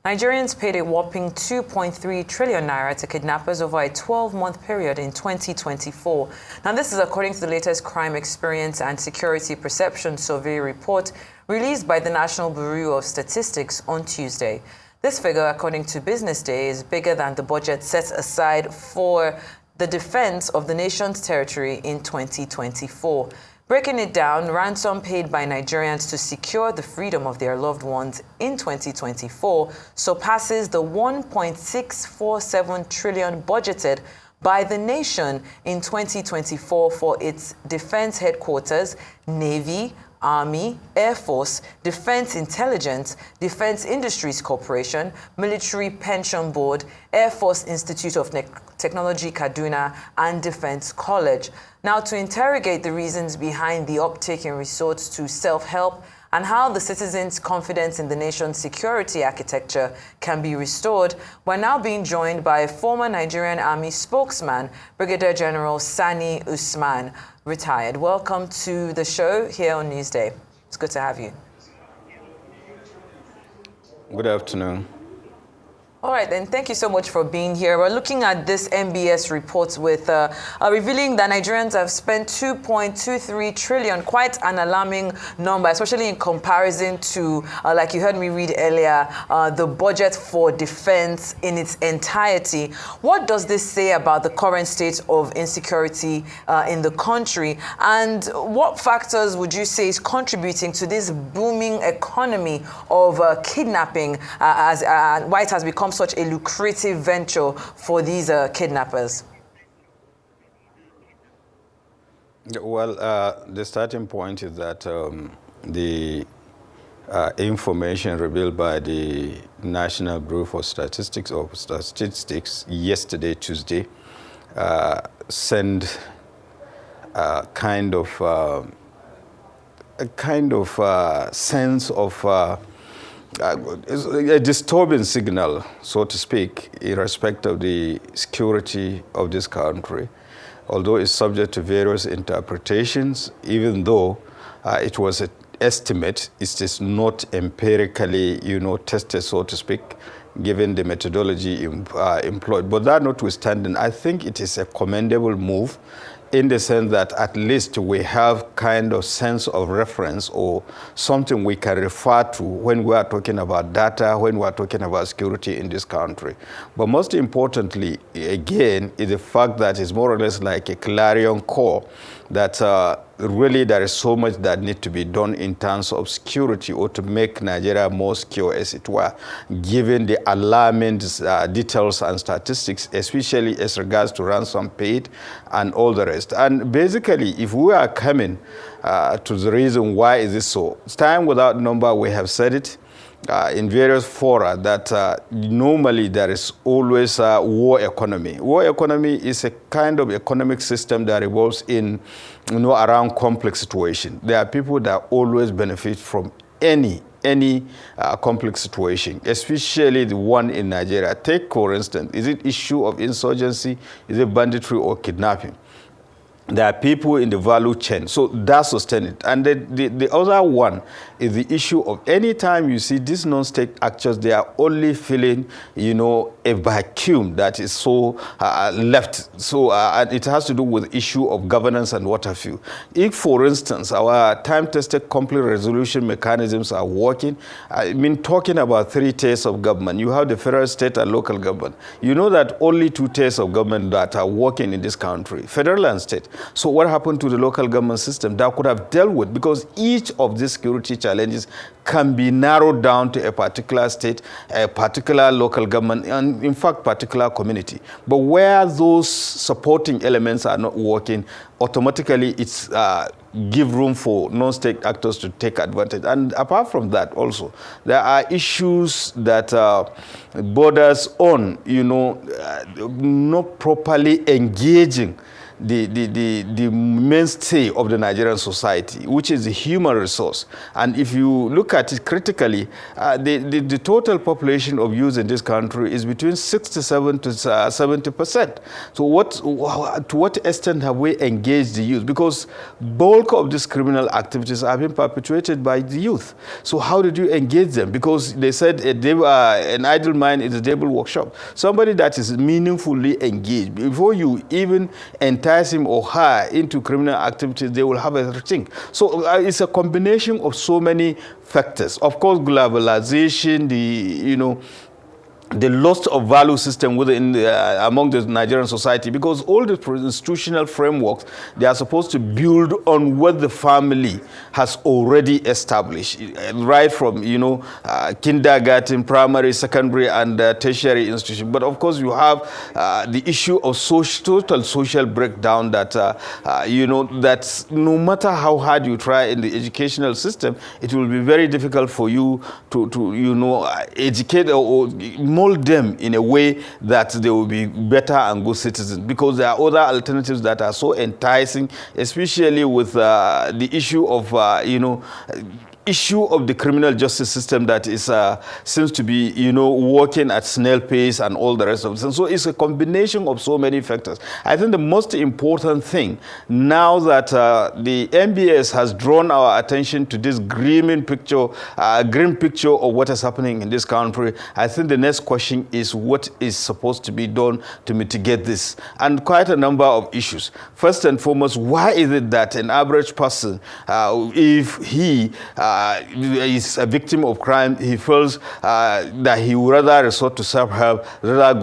Nigerians paid a whopping 2.3 trillion naira to kidnappers over a 12-month period in 2024. Now, this is according to the latest Crime Experience and Security Perception Survey report released by the National Bureau of Statistics on Tuesday. This figure, according to Business Day, is bigger than the budget set aside for the defense of the nation's territory in 2024. Breaking it down, ransom paid by Nigerians to secure the freedom of their loved ones in 2024 surpasses the 1.647 trillion budgeted by the nation in 2024 for its defense headquarters, Navy, Army, Air Force, Defense Intelligence, Defense Industries Corporation, Military Pension Board, Air Force Institute of Technology Kaduna, and Defense College. Now, to interrogate the reasons behind the uptake in resorts to self-help and how the citizens' confidence in the nation's security architecture can be restored, we're now being joined by former Nigerian Army spokesman, Brigadier General Sani Usman, retired. Welcome to the show here on Newsday. It's good to have you. Good afternoon. All right, then. Thank you so much for being here. We're looking at this NBS report with revealing that Nigerians have spent 2.23 trillion, quite an alarming number, especially in comparison to, like you heard me read earlier, the budget for defense in its entirety. What does this say about the current state of insecurity in the country? And what factors would you say is contributing to this booming economy of kidnapping as why it has become such a lucrative venture for these kidnappers? Well, the starting point is that the information revealed by the National Bureau for Statistics yesterday, Tuesday, sent a kind of sense of a disturbing signal, so to speak, in respect of the security of this country. Although it's subject to various interpretations, even though it was an estimate, it is not empirically, tested, so to speak, given the methodology employed. But that notwithstanding, I think it is a commendable move in the sense that at least we have kind of sense of reference or something we can refer to when we are talking about data, when we are talking about security in this country. But most importantly, again, is the fact that it's more or less like a clarion call that really there is so much that needs to be done in terms of security or to make Nigeria more secure, as it were, given the alarming details and statistics, especially as regards to ransom paid and all the rest. And basically, if we are coming to the reason why is this so, it's time without number, we have said it in various fora that normally there is always a war economy. War economy is a kind of economic system that revolves in, around complex situation. There are people that always benefit from any complex situation, especially the one in Nigeria. Take, for instance, is it issue of insurgency, is it banditry or kidnapping? There are people in the value chain, so that sustains it. And the other one is the issue of any time you see these non-state actors, they are only filling, a vacuum that is so left. So and it has to do with issue of governance and what have you. If, for instance, our time-tested conflict resolution mechanisms are working, I mean, talking about 3 tiers of government, you have the federal, state, and local government. You know that only 2 tiers of government that are working in this country, federal and state. So what happened to the local government system that could have dealt with? Because each of these security challenges can be narrowed down to a particular state, a particular local government, and in fact, particular community. But where those supporting elements are not working, automatically it's give room for non-state actors to take advantage. And apart from that also, there are issues that borders on, not properly engaging the mainstay of the Nigerian society, which is the human resource. And if you look at it critically, the total population of youth in this country is between 67 to 70%. So to what extent have we engaged the youth? Because bulk of these criminal activities are being perpetuated by the youth. So how did you engage them? Because they said an idle mind is a devil workshop. Somebody that is meaningfully engaged, before you even entice him or her into criminal activities, they will have a rethink. So it's a combination of so many factors. Of course, globalization, the loss of value system within among the Nigerian society, because all the institutional frameworks, they are supposed to build on what the family has already established, right from kindergarten, primary, secondary, and tertiary institution. But of course, you have the issue of total social breakdown that that no matter how hard you try in the educational system, it will be very difficult for you to educate or mold them in a way that they will be better and good citizens, because there are other alternatives that are so enticing, especially with the issue of issue of the criminal justice system that is seems to be working at snail pace and all the rest of it. And so it's a combination of so many factors. I think the most important thing now that the NBS has drawn our attention to this grim picture of what is happening in this country, I think the next question is what is supposed to be done to mitigate this, and quite a number of issues. First and foremost, why is it that an average person, if he is a victim of crime, he feels that he would rather resort to self-help rather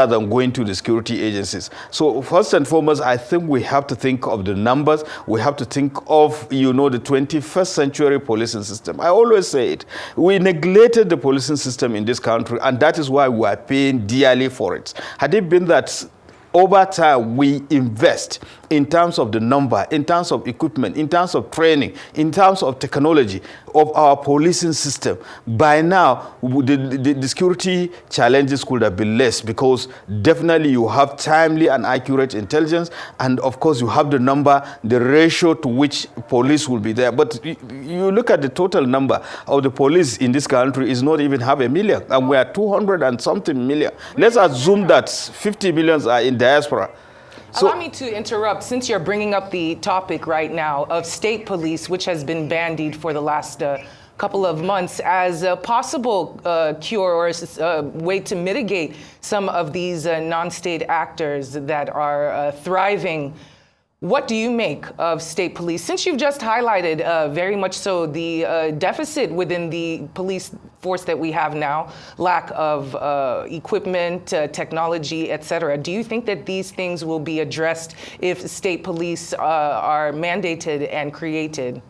than going to the security agencies? So first and foremost, I think we have to think of the numbers. We have to think of, the 21st century policing system. I always say it. We neglected the policing system in this country, and that is why we are paying dearly for it. Had it been that over time we invest in terms of the number, in terms of equipment, in terms of training, in terms of technology of our policing system, by now the security challenges could have been less, because definitely you have timely and accurate intelligence, and of course you have the number, the ratio to which police will be there. But you look at the total number of the police in this country is not even half a million, and we are 200 and something million. Let's assume that 50 millions are in diaspora. Allow me to interrupt, since you're bringing up the topic right now of state police, which has been bandied for the last couple of months as a possible cure or a way to mitigate some of these non-state actors that are thriving. What do you make of state police? Since you've just highlighted very much so the deficit within the police force that we have now, lack of equipment, technology, et cetera, do you think that these things will be addressed if state police are mandated and created?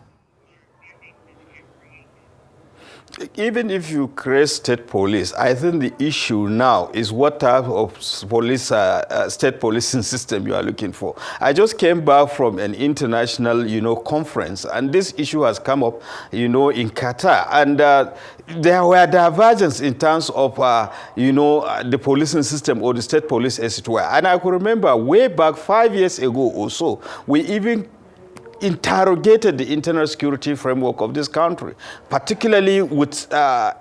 Even if you create state police, I think the issue now is what type of police, state policing system you are looking for. I just came back from an international, conference, and this issue has come up, in Qatar, and there were divergences in terms of, the policing system or the state police, as it were. And I could remember way back 5 years ago or so, we even interrogated the internal security framework of this country, particularly with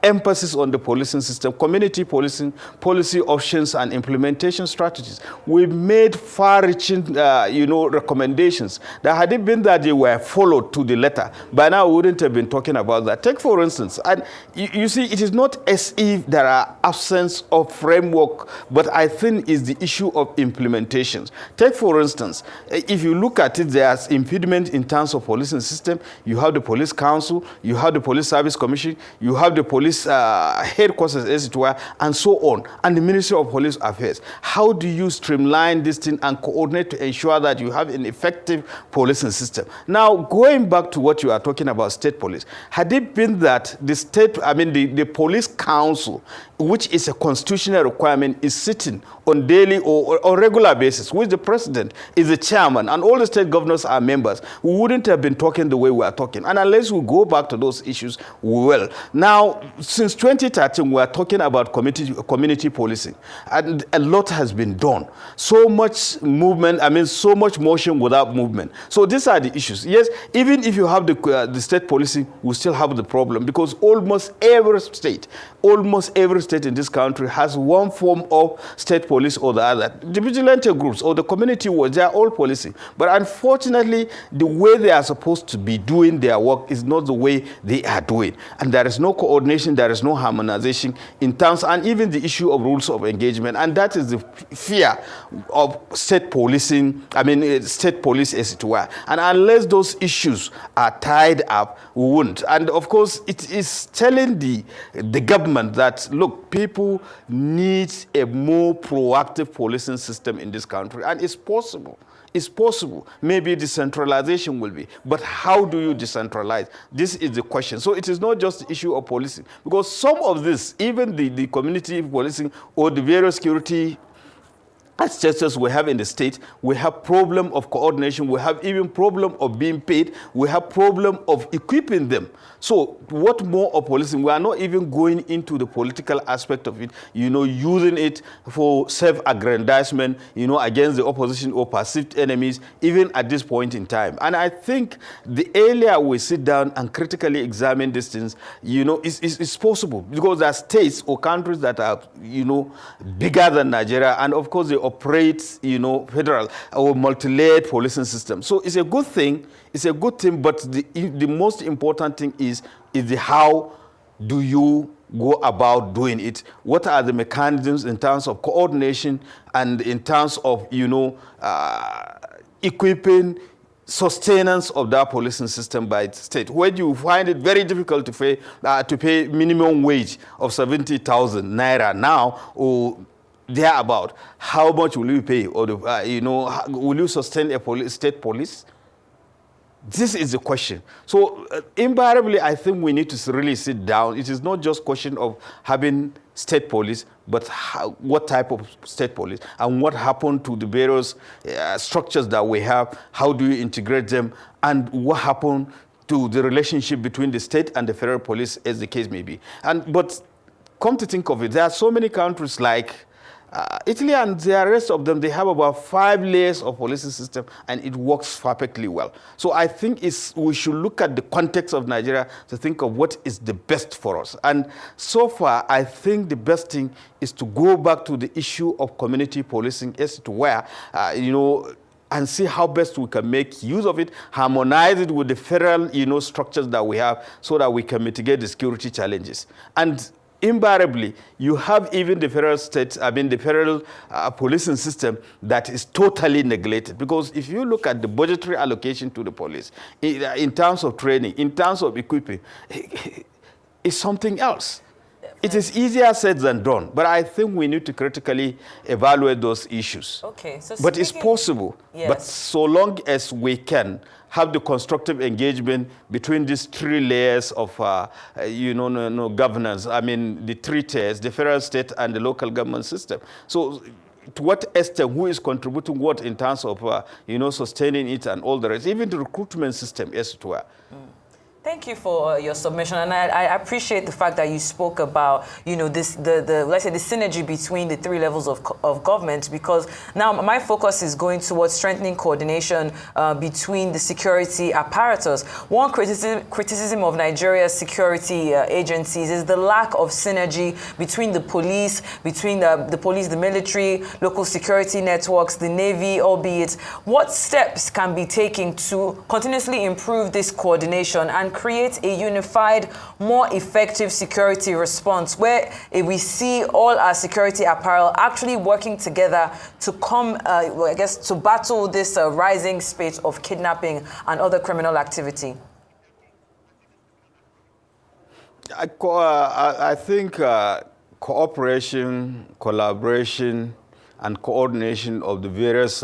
emphasis on the policing system, community policing, policy options, and implementation strategies. We made far-reaching, recommendations that had it been that they were followed to the letter, by now we wouldn't have been talking about that. Take, for instance, and you see, it is not as if there are absence of framework, but I think it's the issue of implementations. Take, for instance, if you look at it, there's impediment in terms of policing system. You have the police council, you have the police service commission, you have the police headquarters, as it were, and so on, and the Ministry of Police Affairs. How do you streamline this thing and coordinate to ensure that you have an effective policing system? Now, going back to what you are talking about, state police, had it been that the police council, which is a constitutional requirement, is sitting on daily or regular basis, which the president is the chairman and all the state governors are members, we wouldn't have been talking the way we are talking. And unless we go back to those issues, we will. Now, since 2013, we are talking about community policing, and a lot has been done. So much movement, so much motion without movement. So these are the issues. Yes, even if you have the state policing, we still have the problem, because almost every state in this country has one form of state police or the other. The vigilante groups or the community watch, they are all policing. But unfortunately, the way they are supposed to be doing their work is not the way they are doing. And there is no coordination, there is no harmonization in terms, and even the issue of rules of engagement. And that is the fear of state policing, state police as it were. And unless those issues are tied up, we won't. And of course, it is telling the government that, look, people need a more proactive policing system in this country. And it's possible. It's possible. Maybe decentralization will be. But how do you decentralize? This is the question. So it is not just the issue of policing. Because some of this, even the community policing or the various security structures we have in the state, we have problem of coordination, we have even problem of being paid, we have problem of equipping them. So what more of policing? We are not even going into the political aspect of it, using it for self-aggrandizement, against the opposition or perceived enemies, even at this point in time. And I think the earlier we sit down and critically examine these things, it's possible, because there are states or countries that are, bigger than Nigeria, and of course they operate, federal or multi-layered policing system. So it's a good thing. It's a good thing, but the most important thing is the how do you go about doing it? What are the mechanisms in terms of coordination and in terms of, equipping sustenance of that policing system by the state, where you find it very difficult to pay minimum wage of 70,000 naira now, or thereabout. How much will you pay? Or will you sustain a state police? This is the question. So invariably, I think we need to really sit down. It is not just a question of having state police, but what type of state police and what happened to the various structures that we have. How do you integrate them, and what happened to the relationship between the state and the federal police, as the case may be. But come to think of it, there are so many countries like Italy and the rest of them, they have about 5 layers of policing system, and it works perfectly well. So I think we should look at the context of Nigeria to think of what is the best for us. And so far, I think the best thing is to go back to the issue of community policing as to where, and see how best we can make use of it, harmonize it with the federal, structures that we have, so that we can mitigate the security challenges. And invariably, you have even the federal policing system that is totally neglected. Because if you look at the budgetary allocation to the police, in terms of training, in terms of equipping, it's something else. It is easier said than done, but I think we need to critically evaluate those issues. Okay, so but it's possible. Yes. But so long as we can have the constructive engagement between these 3 layers of, governance. The 3 tiers: the federal, state, and the local government system. So, to what extent, who is contributing what in terms of, sustaining it and all the rest, even the recruitment system, as it were. Thank you for your submission, and I appreciate the fact that you spoke about, let's say the synergy between the 3 levels of government, because now my focus is going towards strengthening coordination between the security apparatus. One criticism of Nigeria's security agencies is the lack of synergy between the police, the military, local security networks, the Navy, albeit. What steps can be taken to continuously improve this coordination and create a unified, more effective security response where we see all our security apparel actually working together to to battle this rising spate of kidnapping and other criminal activity? I think cooperation, collaboration, and coordination of the various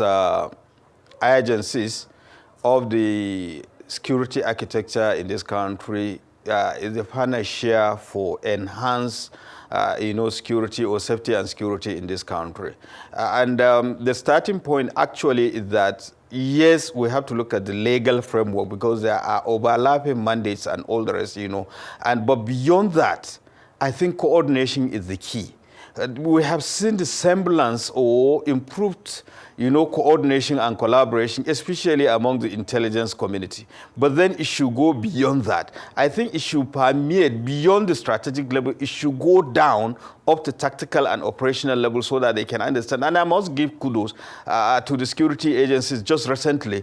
agencies of the security architecture in this country is the panacea for enhanced security or safety and security in this country. The starting point actually is that yes, we have to look at the legal framework because there are overlapping mandates and all the rest, but beyond that, I think coordination is the key. We have seen the semblance or improved, coordination and collaboration, especially among the intelligence community. But then it should go beyond that. I think it should permeate beyond the strategic level. It should go down up to tactical and operational level so that they can understand. And I must give kudos to the security agencies just recently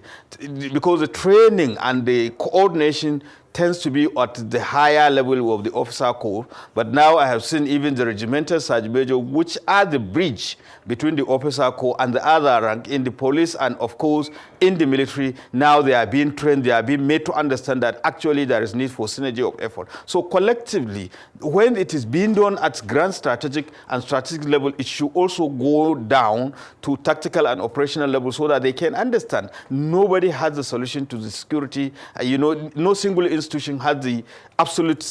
because the training and the coordination tends to be at the higher level of the officer corps. But now I have seen even the regimental sergeant major, which are the bridge between the officer corps and the other rank in the police and, of course, in the military. Now they are being trained, they are being made to understand that actually there is need for synergy of effort. So collectively, when it is being done at grand strategic and strategic level, it should also go down to tactical and operational level so that they can understand. Nobody has the solution to the security. No single institution has the absolute,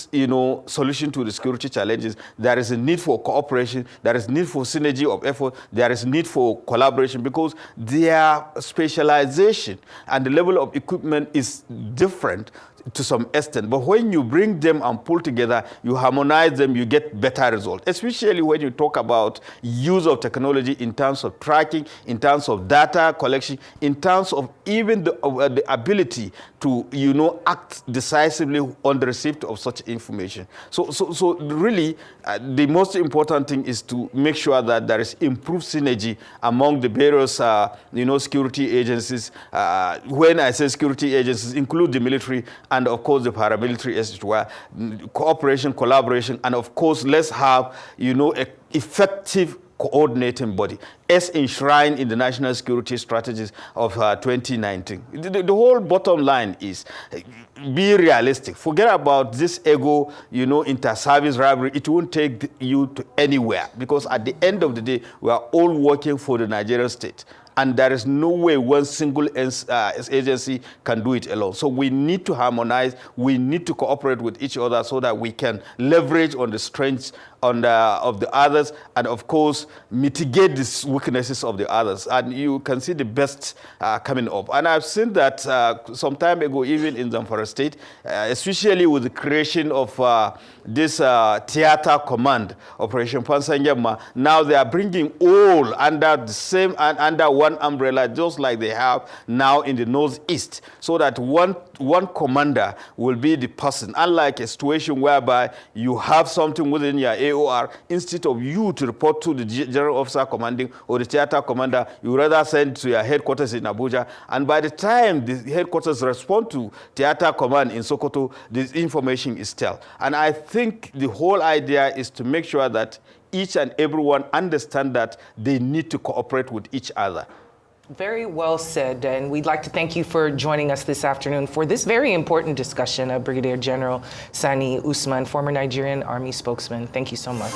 solution to the security challenges. There is a need for cooperation. There is need for synergy of effort. There is need for collaboration because their specialization and the level of equipment is different to some extent. But when you bring them and pull together, you harmonize them, you get better results, especially when you talk about use of technology in terms of tracking, in terms of data collection, in terms of even the ability to, act decisively on the receipt of such information. So really, the most important thing is to make sure that there is improved synergy among the various, security agencies. When I say security agencies, include the military and, of course, the paramilitary as well. Cooperation, collaboration, and, of course, let's have, an effective coordinating body as enshrined in the national security strategies of 2019. The whole bottom line is be realistic. Forget about this ego, inter-service rivalry. It won't take you to anywhere because at the end of the day, we are all working for the Nigerian state. And there is no way one single agency can do it alone. So we need to harmonize. We need to cooperate with each other so that we can leverage on the strengths of the others and, of course, mitigate the weaknesses of the others. And you can see the best coming up. And I've seen that some time ago, even in Zamfara State, especially with the creation of this theater command, Operation Pansanyama. Now they are bringing all under the same and under one umbrella, just like they have now in the Northeast, so that one commander will be the person. Unlike a situation whereby you have something within your AOR, instead of you to report to the general officer commanding or the theater commander, you rather send to your headquarters in Abuja. And by the time the headquarters respond to theater command in Sokoto, this information is stale. And I think the whole idea is to make sure that each and everyone understand that they need to cooperate with each other. Very well said, and we'd like to thank you for joining us this afternoon for this very important discussion, Brigadier General Sani Usman, former Nigerian Army spokesman. Thank you so much.